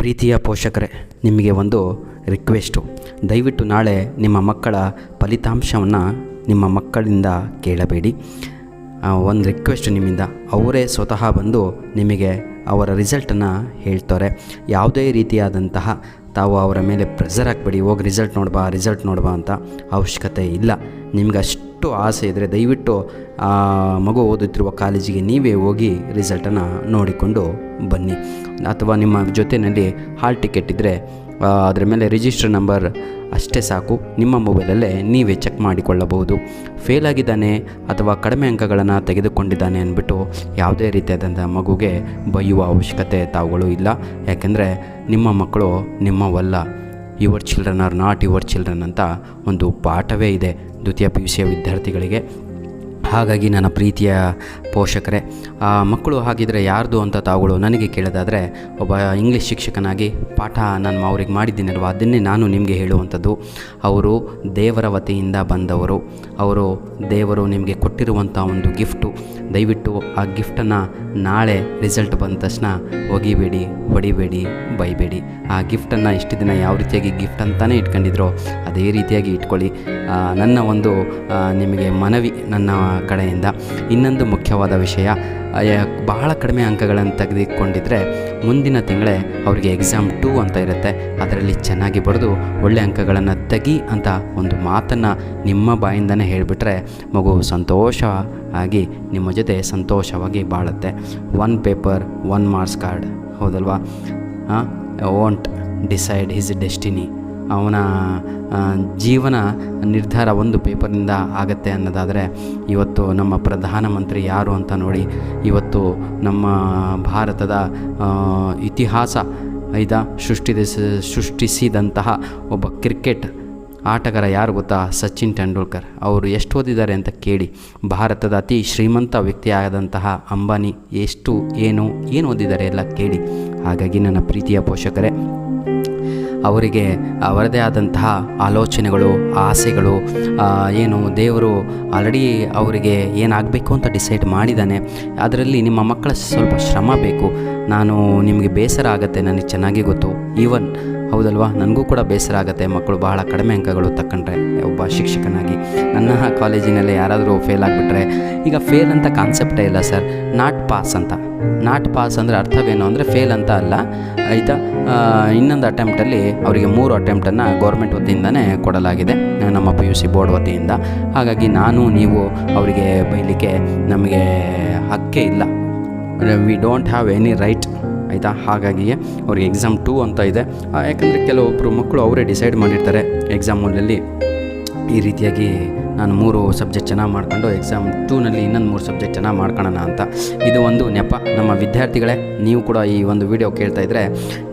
ಪ್ರೀತಿಯ ಪೋಷಕರೇ, ನಿಮಗೆ ಒಂದು ರಿಕ್ವೆಸ್ಟು. ದಯವಿಟ್ಟು ನಾಳೆ ನಿಮ್ಮ ಮಕ್ಕಳ ಫಲಿತಾಂಶವನ್ನು ನಿಮ್ಮ ಮಕ್ಕಳಿಂದ ಕೇಳಬೇಡಿ. ಒಂದು ರಿಕ್ವೆಸ್ಟ್ ನಿಮ್ಮಿಂದ, ಅವರೇ ಸ್ವತಃ ಬಂದು ನಿಮಗೆ ಅವರ ರಿಸಲ್ಟನ್ನು ಹೇಳ್ತಾರೆ. ಯಾವುದೇ ರೀತಿಯಾದಂತಹ ತಾವು ಅವರ ಮೇಲೆ ಪ್ರೆಷರ್ ಹಾಕಬೇಡಿ, ಹೋಗಿ ರಿಸಲ್ಟ್ ನೋಡ್ಬಾ ಅಂತ ಅವಶ್ಯಕತೆ ಇಲ್ಲ. ನಿಮ್ಗೆ ಅಷ್ಟು ಆಸೆ ಇದ್ದರೆ ದಯವಿಟ್ಟು ಆ ಮಗು ಓದುತ್ತಿರುವ ಕಾಲೇಜಿಗೆ ನೀವೇ ಹೋಗಿ ರಿಸಲ್ಟನ್ನು ನೋಡಿಕೊಂಡು ಬನ್ನಿ. ಅಥವಾ ನಿಮ್ಮ ಜೊತೆಯಲ್ಲಿ ಹಾಲ್ ಟಿಕೆಟ್ ಇದ್ದರೆ ಅದರ ಮೇಲೆ ರಿಜಿಸ್ಟರ್ ನಂಬರ್ ಅಷ್ಟೇ ಸಾಕು, ನಿಮ್ಮ ಮೊಬೈಲಲ್ಲೇ ನೀವೇ ಚೆಕ್ ಮಾಡಿಕೊಳ್ಳಬಹುದು. ಫೇಲ್ ಆಗಿದ್ದಾನೆ ಅಥವಾ ಕಡಿಮೆ ಅಂಕಗಳನ್ನು ತೆಗೆದುಕೊಂಡಿದ್ದಾನೆ ಅಂದ್ಬಿಟ್ಟು ಯಾವುದೇ ರೀತಿಯಾದಂಥ ಮಗುಗೆ ಬೈಯುವ ಅವಶ್ಯಕತೆ ತಾವುಗಳು ಇಲ್ಲ. ಯಾಕೆಂದರೆ ನಿಮ್ಮ ಮಕ್ಕಳು ನಿಮ್ಮವಲ್ಲ. Your children are not your children ಅಂತ ಒಂದು ಪಾಠವೇ ಇದೆ ದ್ವಿತೀಯ PUC ವಿದ್ಯಾರ್ಥಿಗಳಿಗೆ. ಹಾಗಾಗಿ ನನ್ನ ಪ್ರೀತಿಯ ಪೋಷಕರೇ, ಮಕ್ಕಳು ಹಾಗಿದ್ರೆ ಯಾರ್ದು ಅಂತ ತಾವುಗಳು ನನಗೆ ಕೇಳೋದಾದರೆ, ಒಬ್ಬ ಇಂಗ್ಲೀಷ್ ಶಿಕ್ಷಕನಾಗಿ ಪಾಠ ನಾನು ಅವ್ರಿಗೆ ಮಾಡಿದ್ದೀನಲ್ವ, ಅದನ್ನೇ ನಾನು ನಿಮಗೆ ಹೇಳುವಂಥದ್ದು. ಅವರು ದೇವರ ವತಿಯಿಂದ ಬಂದವರು. ಅವರು ದೇವರು ನಿಮಗೆ ಕೊಟ್ಟಿರುವಂಥ ಒಂದು ಗಿಫ್ಟು. ದಯವಿಟ್ಟು ಆ ಗಿಫ್ಟನ್ನು ನಾಳೆ ರಿಸಲ್ಟ್ ಬಂದ ತಕ್ಷಣ ಒಗಿಬೇಡಿ, ಹೊಡಿಬೇಡಿ, ಬೈಬೇಡಿ. ಆ ಗಿಫ್ಟನ್ನು ಇಷ್ಟು ದಿನ ಯಾವ ರೀತಿಯಾಗಿ ಗಿಫ್ಟ್ ಅಂತಲೇ ಇಟ್ಕೊಂಡಿದ್ರೋ ಅದೇ ರೀತಿಯಾಗಿ ಇಟ್ಕೊಳ್ಳಿ. ನನ್ನ ಒಂದು ನಿಮಗೆ ಮನವಿ ನನ್ನ ಕಡೆಯಿಂದ. ಇನ್ನೊಂದು ಮುಖ್ಯವಾದ ವಿಷಯ, ಬಹಳ ಕಡಿಮೆ ಅಂಕಗಳನ್ನು ತೆಗೆದುಕೊಂಡಿದ್ದರೆ ಮುಂದಿನ ತಿಂಗಳೇ ಅವರಿಗೆ ಎಕ್ಸಾಮ್ 2 ಅಂತ ಇರುತ್ತೆ. ಅದರಲ್ಲಿ ಚೆನ್ನಾಗಿ ಬರೆದು ಒಳ್ಳೆ ಅಂಕಗಳನ್ನು ತೆಗಿ ಅಂತ ಒಂದು ಮಾತನ್ನು ನಿಮ್ಮ ಬಾಯಿಂದನೇ ಹೇಳಿಬಿಟ್ರೆ ಮಗು ಸಂತೋಷವಾಗಿ ನಿಮ್ಮ ಜೊತೆ ಸಂತೋಷವಾಗಿ ಬಾಳುತ್ತೆ. 1 ಪೇಪರ್ 1 ಮಾರ್ಕ್ಸ್ ಕಾರ್ಡ್, ಹೌದಲ್ವಾ? Won't decide his destiny. ಅವನ ಜೀವನ ನಿರ್ಧಾರ ಒಂದು ಪೇಪರ್ನಿಂದ ಆಗತ್ತೆ ಅನ್ನೋದಾದರೆ, ಇವತ್ತು ನಮ್ಮ ಪ್ರಧಾನಮಂತ್ರಿ ಯಾರು ಅಂತ ನೋಡಿ. ಇವತ್ತು ನಮ್ಮ ಭಾರತದ ಇತಿಹಾಸ ಸೃಷ್ಟಿಸಿದಂತಹ ಒಬ್ಬ ಕ್ರಿಕೆಟ್ ಆಟಗಾರ ಯಾರು ಗೊತ್ತಾ? ಸಚಿನ್ ತೆಂಡೂಲ್ಕರ್. ಅವರು ಎಷ್ಟು ಓದಿದ್ದಾರೆ ಅಂತ ಕೇಳಿ. ಭಾರತದ ಅತಿ ಶ್ರೀಮಂತ ವ್ಯಕ್ತಿಯಾದಂತಹ ಅಂಬಾನಿ ಏನು ಓದಿದ್ದಾರೆ ಎಲ್ಲ ಕೇಳಿ. ಹಾಗಾಗಿ ನನ್ನ ಪ್ರೀತಿಯ ಪೋಷಕರೇ, ಅವರಿಗೆ ಅವರದೇ ಆದಂತಹ ಆಲೋಚನೆಗಳು, ಆಸೆಗಳು, ದೇವರು ಆಲ್ರೆಡಿ ಅವರಿಗೆ ಏನಾಗಬೇಕು ಅಂತ ಡಿಸೈಡ್ ಮಾಡಿದ್ದಾನೆ. ಅದರಲ್ಲಿ ನಿಮ್ಮ ಮಕ್ಕಳ ಸ್ವಲ್ಪ ಶ್ರಮ ಬೇಕು. ನಿಮಗೆ ಬೇಸರ ಆಗುತ್ತೆ, ನನಗೆ ಚೆನ್ನಾಗಿ ಗೊತ್ತು. ಈವನ್ ಹೌದಲ್ವಾ, ನನಗೂ ಕೂಡ ಬೇಸರ ಆಗುತ್ತೆ ಮಕ್ಕಳು ಬಹಳ ಕಡಿಮೆ ಅಂಕಗಳು ತಗೊಂಡ್ರೆ. ಒಬ್ಬ ಶಿಕ್ಷಕನಾಗಿ ನನ್ನ ಕಾಲೇಜಿನಲ್ಲಿ ಯಾರಾದರೂ ಫೇಲ್ ಆಗಿಬಿಟ್ರೆ, ಈಗ ಫೇಲ್ ಅಂತ ಕಾನ್ಸೆಪ್ಟೇ ಇಲ್ಲ ಸರ್, ನಾಟ್ ಪಾಸ್ ಅಂತ. ನಾಟ್ ಪಾಸ್ ಅಂದರೆ ಅರ್ಥವೇನು ಅಂದರೆ ಫೇಲ್ ಅಂತ ಅಲ್ಲ, ಆಯಿತಾ? ಇನ್ನೊಂದು ಅಟೆಂಪ್ಟಲ್ಲಿ ಅವರಿಗೆ 3 ಅಟೆಂಪ್ಟನ್ನು ಗೌರ್ಮೆಂಟ್ ವತಿಯಿಂದನೇ ಕೊಡಲಾಗಿದೆ, ನಮ್ಮ PUC ಬೋರ್ಡ್ ವತಿಯಿಂದ. ಹಾಗಾಗಿ ನೀವು ಅವರಿಗೆ ಬೈಲಿಕ್ಕೆ ನಮಗೆ ಹಕ್ಕೇ ಇಲ್ಲ. We don't have any right, ಆಯಿತಾ? ಹಾಗಾಗಿ ಅವ್ರಿಗೆ ಎಕ್ಸಾಮ್ 2 ಅಂತ ಇದೆ. ಯಾಕಂದರೆ ಕೆಲವೊಬ್ಬರು ಮಕ್ಕಳು ಅವರೇ ಡಿಸೈಡ್ ಮಾಡಿರ್ತಾರೆ ಎಕ್ಸಾಮಲ್ಲಿ ಈ ರೀತಿಯಾಗಿ ನಾನು 3 ಸಬ್ಜೆಕ್ಟ್ ಚೆನ್ನಾಗಿ ಮಾಡ್ಕೊಂಡು ಎಕ್ಸಾಮ್ 2ನಲ್ಲಿ ಇನ್ನೊಂದು 3 ಸಬ್ಜೆಕ್ಟ್ ಚೆನ್ನಾಗಿ ಮಾಡ್ಕೊಳ್ಳೋಣ ಅಂತ. ಇದು ಒಂದು ನೆಪ. ನಮ್ಮ ವಿದ್ಯಾರ್ಥಿಗಳೇ, ನೀವು ಕೂಡ ಈ ಒಂದು ವಿಡಿಯೋ ಕೇಳ್ತಾಯಿದ್ರೆ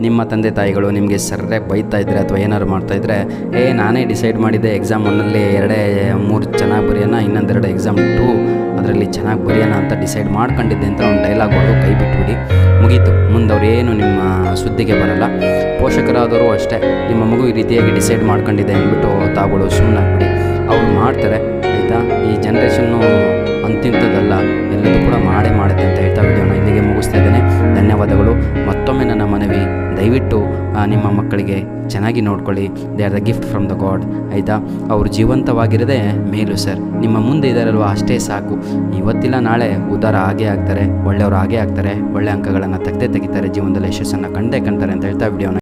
ನಿಮ್ಮ ತಂದೆ ತಾಯಿಗಳು ನಿಮಗೆ ಸರಿಯಾಗಿ ಬೈತಾ ಇದ್ದರೆ ಅಥವಾ ಏನಾದ್ರು ಮಾಡ್ತಾಯಿದ್ರೆ, ನಾನೇ ಡಿಸೈಡ್ ಮಾಡಿದ್ದೆ ಎಕ್ಸಾಮ್ 1ನಲ್ಲಿ 3 ಚೆನ್ನಾಗಿ ಬರೆಯೋಣ, ಇನ್ನೊಂದು 2 ಎಕ್ಸಾಮ್ 2 ಅದರಲ್ಲಿ ಚೆನ್ನಾಗಿ ಬರೆಯೋಣ ಅಂತ ಡಿಸೈಡ್ ಮಾಡ್ಕೊಂಡಿದ್ದೆ ಅಂತ ಒಂದು ಡೈಲಾಗ್ ಹೊಡೆದು ಕೈ ಬಿಟ್ಬಿಡಿ, ಮುಗೀತು. ಮುಂದವರೇನು ನಿಮ್ಮ ಸುದ್ದಿಗೆ ಬರಲ್ಲ. ಪೋಷಕರಾದವರು ಅಷ್ಟೇ, ನಿಮ್ಮ ಮಗು ಈ ರೀತಿಯಾಗಿ ಡಿಸೈಡ್ ಮಾಡ್ಕೊಂಡಿದೆ ಅಂದ್ಬಿಟ್ಟು ತಾವುಗಳು ಸುಮ್ಮನಾಗ್ಬಿಡಿ. ಅವ್ರು ಮಾಡ್ತಾರೆ, ಆಯಿತಾ? ಈ ಜನ್ರೇಷನ್ನು ಅಂತಿಂಥದ್ದಲ್ಲ, ಎಲ್ಲದೂ ಕೂಡ ಮಾಡುತ್ತೆ ಅಂತ ಹೇಳ್ತಾ ವಿಡಿಯೋನ ಇಲ್ಲಿಗೆ ಮುಗಿಸ್ತಾ ಇದ್ದೇನೆ. ಧನ್ಯವಾದಗಳು. ಮತ್ತೊಮ್ಮೆ ನನ್ನ ಮನವಿ, ದಯವಿಟ್ಟು ನಿಮ್ಮ ಮಕ್ಕಳಿಗೆ ಚೆನ್ನಾಗಿ ನೋಡ್ಕೊಳ್ಳಿ. They are the gift from the god, ಆಯಿತಾ? ಅವರು ಜೀವಂತವಾಗಿರೋದೇ ಮೇಲು ಸರ್. ನಿಮ್ಮ ಮುಂದೆ ಇದ್ದಾರಲ್ವ ಅಷ್ಟೇ ಸಾಕು. ಇವತ್ತಿಲ್ಲ ನಾಳೆ ಉದ್ಧಾರ ಆಗೇ ಆಗ್ತಾರೆ, ಒಳ್ಳೆಯವರು ಆಗೇ ಆಗ್ತಾರೆ, ಒಳ್ಳೆ ಅಂಕಗಳನ್ನು ತೆಗಿತಾರೆ, ಜೀವನದಲ್ಲಿ ಯಶಸ್ಸನ್ನು ಕಂಡೇ ಕಾಣ್ತಾರೆ ಅಂತ ಹೇಳ್ತಾ ವಿಡಿಯೋನ